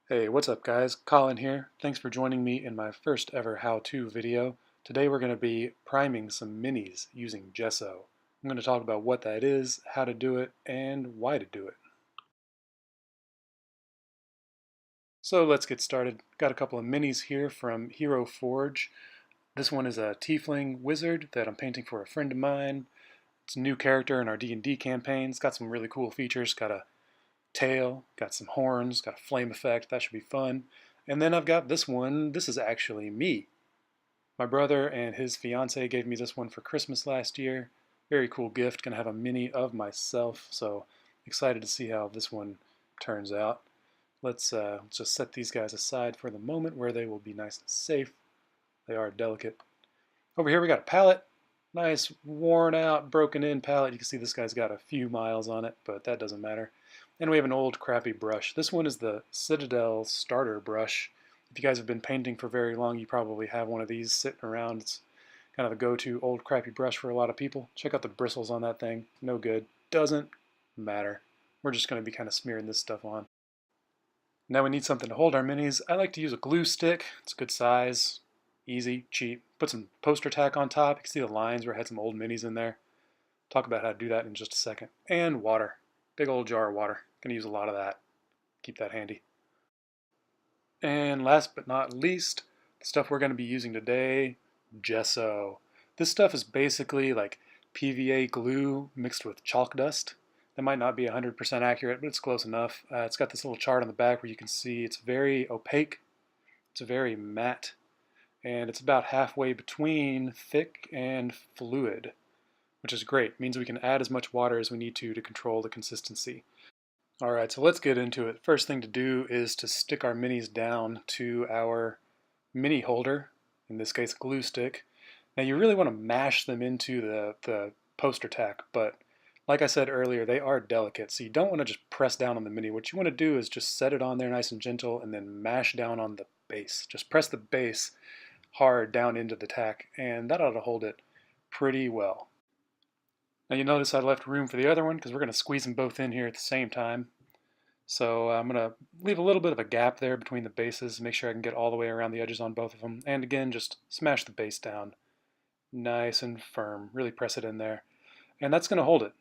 Hey, what's up guys? Colin here. Thanks for joining me in my first ever how-to video. Today we're going to be priming some minis using gesso. I'm going to talk about what that is, how to do it, and why to do it. So let's get started. Got a couple of minis here from Heroforge. This one is a tiefling wizard that I'm painting for a friend of mine. It's a new character in our D&D campaign. It's got some really cool features. Got a tail, got some horns, got a flame effect. That should be fun. And then I've got this one. This is actually me. My brother and his fiance gave me this one for Christmas last year. Very cool gift. Gonna have a mini of myself, so excited to see how this one turns out. Let's just set these guys aside for the moment where they will be nice and safe. They are delicate. Over here we got a palette. Nice worn out, broken in palette. You can see this guy's got a few miles on it, but that doesn't matter. And we have an old crappy brush. This one is the Citadel starter brush. If you guys have been painting for very long, you probably have one of these sitting around. It's kind of a go-to old crappy brush for a lot of people. Check out the bristles on that thing. No good. Doesn't matter. We're just going to be kind of smearing this stuff on. Now we need something to hold our minis. I like to use a glue stick. It's a good size, easy, cheap. Put some poster tack on top. You can see the lines where I had some old minis in there. Talk about how to do that in just a second. And water. Big old jar of water. Gonna use a lot of that. Keep that handy. And last but not least, the stuff we're going to be using today, gesso. This stuff is basically like PVA glue mixed with chalk dust. That might not be 100% accurate, but it's close enough. It's got this little chart on the back where you can see it's very opaque, it's very matte, and it's about halfway between thick and fluid, which is great. It means we can add as much water as we need to control the consistency. Alright, so let's get into it. First thing to do is to stick our minis down to our mini holder, in this case glue stick. Now you really want to mash them into the poster tack, but like I said earlier, they are delicate, so you don't want to just press down on the mini. What you want to do is just set it on there nice and gentle and then mash down on the base. Just press the base hard down into the tack, and that ought to hold it pretty well. Now you notice I left room for the other one because we're going to squeeze them both in here at the same time. So I'm going to leave a little bit of a gap there between the bases, make sure I can get all the way around the edges on both of them. And again, just smash the base down nice and firm. Really press it in there. And that's going to hold it.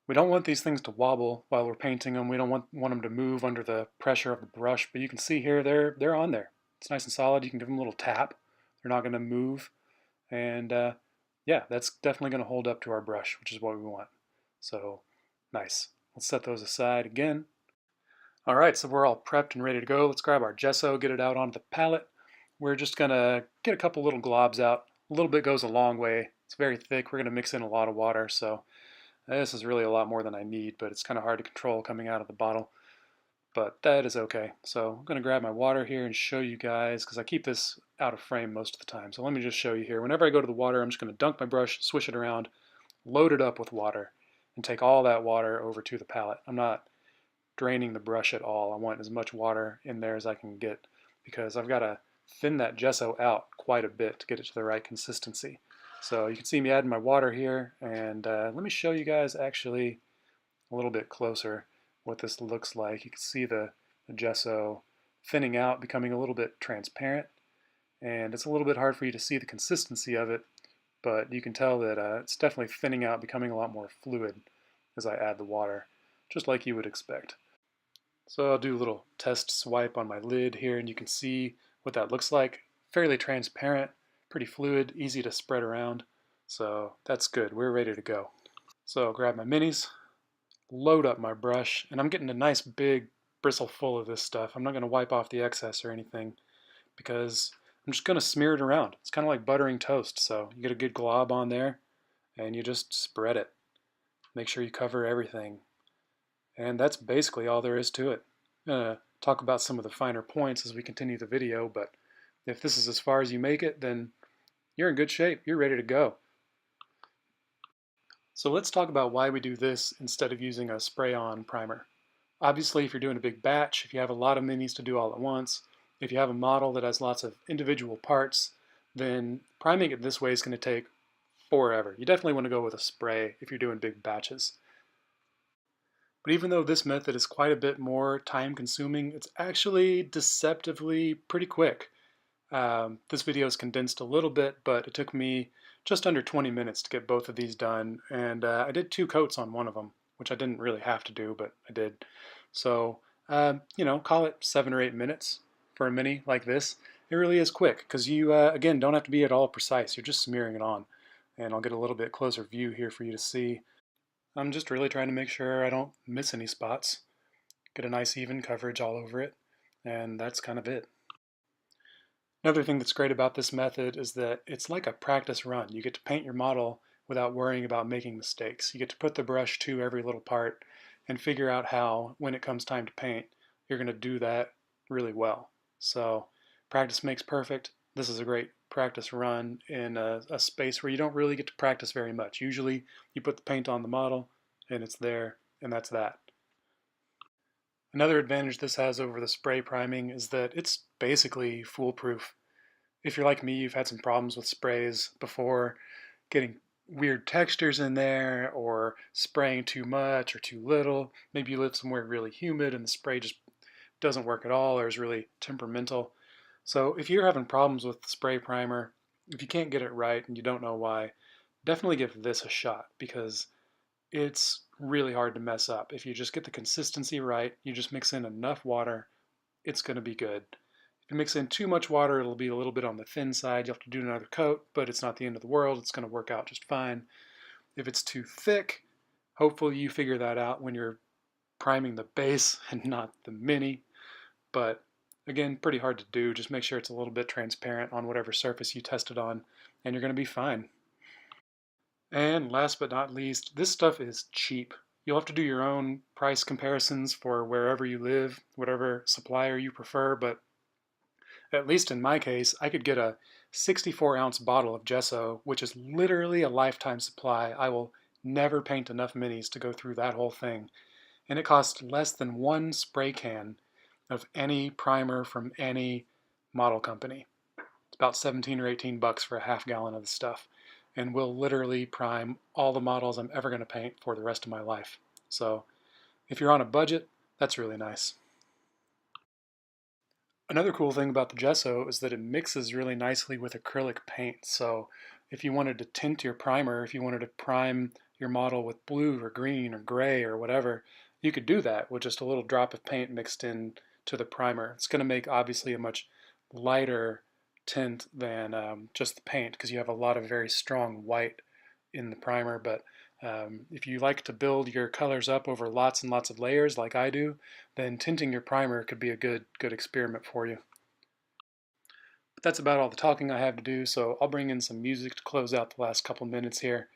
We don't want these things to wobble while we're painting them. We don't want them to move under the pressure of the brush. But you can see here, they're on there. It's nice and solid. You can give them a little tap. They're not going to move. And yeah, that's definitely going to hold up to our brush, which is what we want. So nice. Let's set those aside again. All right, so we're all prepped and ready to go. Let's grab our gesso, get it out onto the palette. We're just gonna get a couple little globs out. A little bit goes a long way. It's very thick. We're gonna mix in a lot of water, so this is really a lot more than I need, but it's kind of hard to control coming out of the bottle. But that is okay. So I'm gonna grab my water here and show you guys, because I keep this out of frame most of the time. So let me just show you here. Whenever I go to the water, I'm just gonna dunk my brush, swish it around, load it up with water, and take all that water over to the palette. I'm not draining the brush at all. I want as much water in there as I can get because I've got to thin that gesso out quite a bit to get it to the right consistency. So you can see me adding my water here, and let me show you guys actually a little bit closer what this looks like. You can see the gesso thinning out, becoming a little bit transparent, and it's a little bit hard for you to see the consistency of it, but you can tell that it's definitely thinning out, becoming a lot more fluid as I add the water, just like you would expect. So I'll do a little test swipe on my lid here, and you can see what that looks like. Fairly transparent, pretty fluid, easy to spread around. So that's good. We're ready to go. So I'll grab my minis, load up my brush, and I'm getting a nice big bristle full of this stuff. I'm not going to wipe off the excess or anything because I'm just going to smear it around. It's kind of like buttering toast. So you get a good glob on there, and you just spread it. Make sure you cover everything. And that's basically all there is to it. I'm going to talk about some of the finer points as we continue the video, but if this is as far as you make it, then you're in good shape. You're ready to go. So let's talk about why we do this instead of using a spray-on primer. Obviously, if you're doing a big batch, if you have a lot of minis to do all at once, if you have a model that has lots of individual parts, then priming it this way is going to take forever. You definitely want to go with a spray if you're doing big batches. But even though this method is quite a bit more time consuming, it's actually deceptively pretty quick. This video is condensed a little bit, but it took me just under 20 minutes to get both of these done, and I did 2 coats on one of them, which I didn't really have to do, but I did. So, call it 7 or 8 minutes for a mini like this. It really is quick, because you, again, don't have to be at all precise. You're just smearing it on. And I'll get a little bit closer view here for you to see. I'm just really trying to make sure I don't miss any spots. Get a nice even coverage all over it, and that's kind of it. Another thing that's great about this method is that it's like a practice run. You get to paint your model without worrying about making mistakes. You get to put the brush to every little part and figure out how, when it comes time to paint, you're going to do that really well. So practice makes perfect. This is a great practice run in a space where you don't really get to practice very much. Usually you put the paint on the model and it's there, and that's that. Another advantage this has over the spray priming is that it's basically foolproof. If you're like me, you've had some problems with sprays before, getting weird textures in there or spraying too much or too little. Maybe you live somewhere really humid and the spray just doesn't work at all or is really temperamental. So if you're having problems with the spray primer, if you can't get it right and you don't know why, definitely give this a shot, because it's really hard to mess up. If you just get the consistency right, you just mix in enough water, it's going to be good. If you mix in too much water, it'll be a little bit on the thin side. You'll have to do another coat, but it's not the end of the world. It's going to work out just fine. If it's too thick, hopefully you figure that out when you're priming the base and not the mini. But again, pretty hard to do. Just make sure it's a little bit transparent on whatever surface you test it on, and you're going to be fine. And last but not least, this stuff is cheap. You'll have to do your own price comparisons for wherever you live, whatever supplier you prefer, but at least in my case, I could get a 64-ounce bottle of gesso, which is literally a lifetime supply. I will never paint enough minis to go through that whole thing. And it costs less than one spray can of any primer from any model company. It's about 17 or 18 bucks for a half gallon of the stuff. And will literally prime all the models I'm ever going to paint for the rest of my life. So if you're on a budget, that's really nice. Another cool thing about the gesso is that it mixes really nicely with acrylic paint. So if you wanted to tint your primer, if you wanted to prime your model with blue or green or gray or whatever, you could do that with just a little drop of paint mixed in to the primer. It's going to make obviously a much lighter tint than just the paint, because you have a lot of very strong white in the primer. But if you like to build your colors up over lots and lots of layers like I do, then tinting your primer could be a good experiment for you. But that's about all the talking I have to do, so I'll bring in some music to close out the last couple minutes here.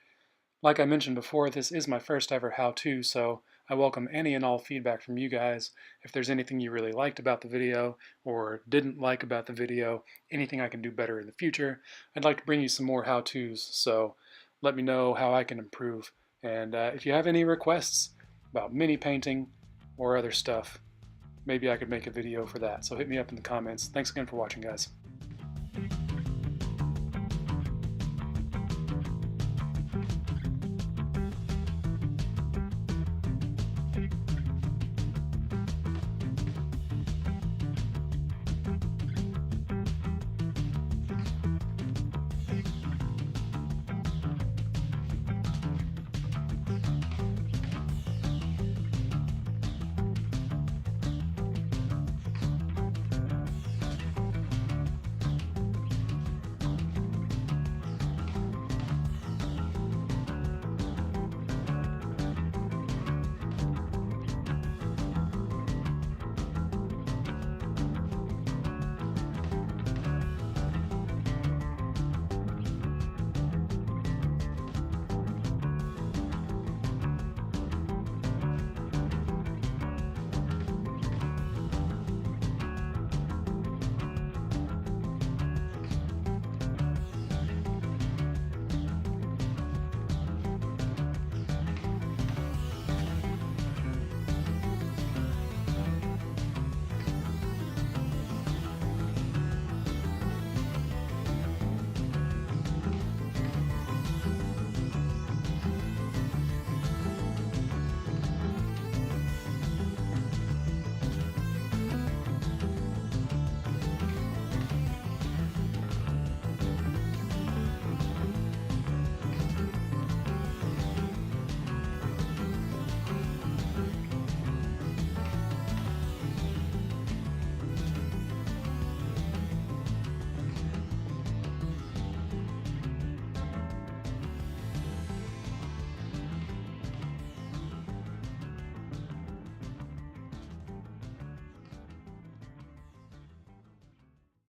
Like I mentioned before, this is my first ever how-to, so I welcome any and all feedback from you guys. If there's anything you really liked about the video or didn't like about the video, anything I can do better in the future, I'd like to bring you some more how-tos, so let me know how I can improve. And if you have any requests about mini painting or other stuff, maybe I could make a video for that. So hit me up in the comments. Thanks again for watching, guys.